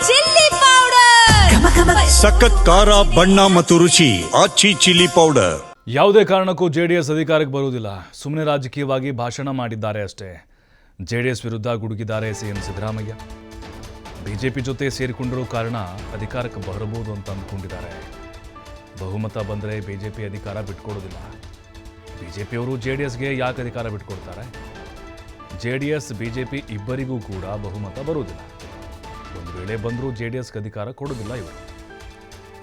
Chilli powder, ಸಖತ್ ಖಾರ ಬಣ್ಣ ಮತ್ತು ರುಚಿ ಆಚಿ ಚಿಲ್ಲಿ ಪೌಡರ್. ಯಾವುದೇ ಕಾರಣಕ್ಕೂ ಜೆಡಿಎಸ್ ಅಧಿಕಾರಕ್ಕೆ ಬರುವುದಿಲ್ಲ. ಸುಮ್ಮನೆ ರಾಜಕೀಯವಾಗಿ ಭಾಷಣ ಮಾಡಿದ್ದಾರೆ ಅಷ್ಟೇ. ಜೆಡಿಎಸ್ ವಿರುದ್ಧ ಗುಡುಗಿದ್ದಾರೆ ಸಿಎಂ ಸಿದ್ದರಾಮಯ್ಯ. ಬಿಜೆಪಿ ಜೊತೆ ಸೇರಿಕೊಂಡಿರೋ ಕಾರಣ ಅಧಿಕಾರಕ್ಕೆ ಬರಬಹುದು ಅಂತ ಅಂದ್ಕೊಂಡಿದ್ದಾರೆ. ಬಹುಮತ ಬಂದರೆ ಬಿಜೆಪಿ ಅಧಿಕಾರ ಬಿಟ್ಕೊಡೋದಿಲ್ಲ. ಬಿಜೆಪಿಯವರು ಜೆಡಿಎಸ್ಗೆ ಯಾಕೆ ಅಧಿಕಾರ ಬಿಟ್ಕೊಡ್ತಾರೆ? ಜೆಡಿಎಸ್ ಬಿಜೆಪಿ ಇಬ್ಬರಿಗೂ ಕೂಡ ಬಹುಮತ ಬರುವುದಿಲ್ಲ. ಒಂದು ವೇಳೆ ಬಂದರೂ ಜೆಡಿಎಸ್ಗೆ ಅಧಿಕಾರ ಕೊಡೋದಿಲ್ಲ ಇವರು.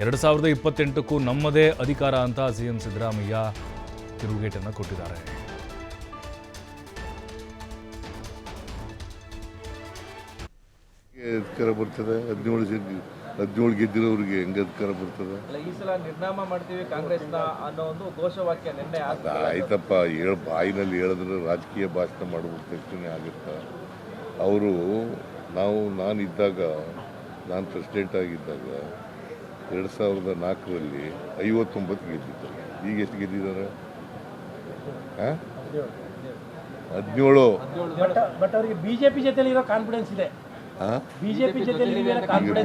2028ಕ್ಕೂ ನಮ್ಮದೇ ಅಧಿಕಾರ ಅಂತ ಸಿಎಂ ಸಿದ್ದರಾಮಯ್ಯ ತಿರುಗೇಟನ್ನು ಕೊಟ್ಟಿದ್ದಾರೆ. ಅಧಿಕಾರ ಬರ್ತದೆ. 17 ಗೆದ್ದಿರೋರಿಗೆ ಹೆಂಗೆ ಅಧಿಕಾರ ಬರ್ತದೆ? ಈ ಸಲ ನಿರ್ನಾಮ ಮಾಡ್ತೀವಿ ಕಾಂಗ್ರೆಸ್ನ ಅನ್ನೋ ಒಂದು ಘೋಷವಾಕ್ಯ ನಿನ್ನೆ ಆಯ್ತಪ್ಪ, ಬಾಯಿನಲ್ಲಿ ಹೇಳಿದ್ರೆ ರಾಜಕೀಯ ಭಾಷಣ ಮಾಡಬೇಕು ತಕ್ಷಣ ಆಗುತ್ತೆ. ಅವರು ನಾನಿದ್ದಾಗ, ನಾನು ಪ್ರೆಸಿಡೆಂಟ್ ಆಗಿದ್ದಾಗ 2004ರಲ್ಲಿ 59 ಗೆದ್ದಿದ್ದಾರೆ. ಈಗ ಎಷ್ಟು ಗೆದ್ದಿದ್ದಾರೆ? 17. ಬಟ್ ಅವರಿಗೆ ಬಿಜೆಪಿ ಜೊತೆ ಇರೋ ಕಾನ್ಫಿಡೆನ್ಸ್ ಇದೆ. ಬಿಜೆಪಿ ಜೊತೆ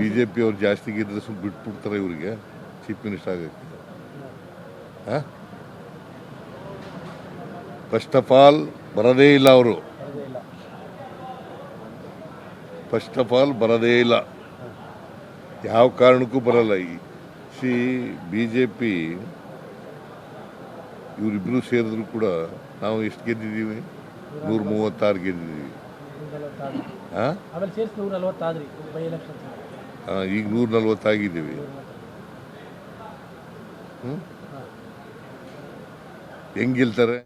ಬಿಜೆಪಿ ಅವ್ರು ಜಾಸ್ತಿ ಗೆದ್ರೆ ಸ್ವಲ್ಪ ಬಿಟ್ಬಿಡ್ತಾರೆ ಇವರಿಗೆ ಚೀಫ್ ಮಿನಿಸ್ಟರ್ ಆಗಕ್ಕೆ. ಫಸ್ಟ್ ಆಫ್ ಆಲ್ ಬರೋದೇ ಇಲ್ಲ ಅವರು. ಫಸ್ಟ್ ಆಫ್ ಆಲ್ ಬರೋದೇ ಇಲ್ಲ, ಯಾವ ಕಾರಣಕ್ಕೂ ಬರಲ್ಲ. ಬಿಜೆಪಿ ಇವರಿಬ್ಬರು ಸೇರಿದ್ರು ಕೂಡ ನಾವು ಎಷ್ಟು ಗೆದ್ದಿದ್ದೀವಿ? 136 ಗೆದ್ದಿದ್ದೀವಿ. ಈಗ 140 ಆಗಿದ್ದೀವಿ. ಹೆಂಗ್ ಗೆಲ್ತಾರೆ?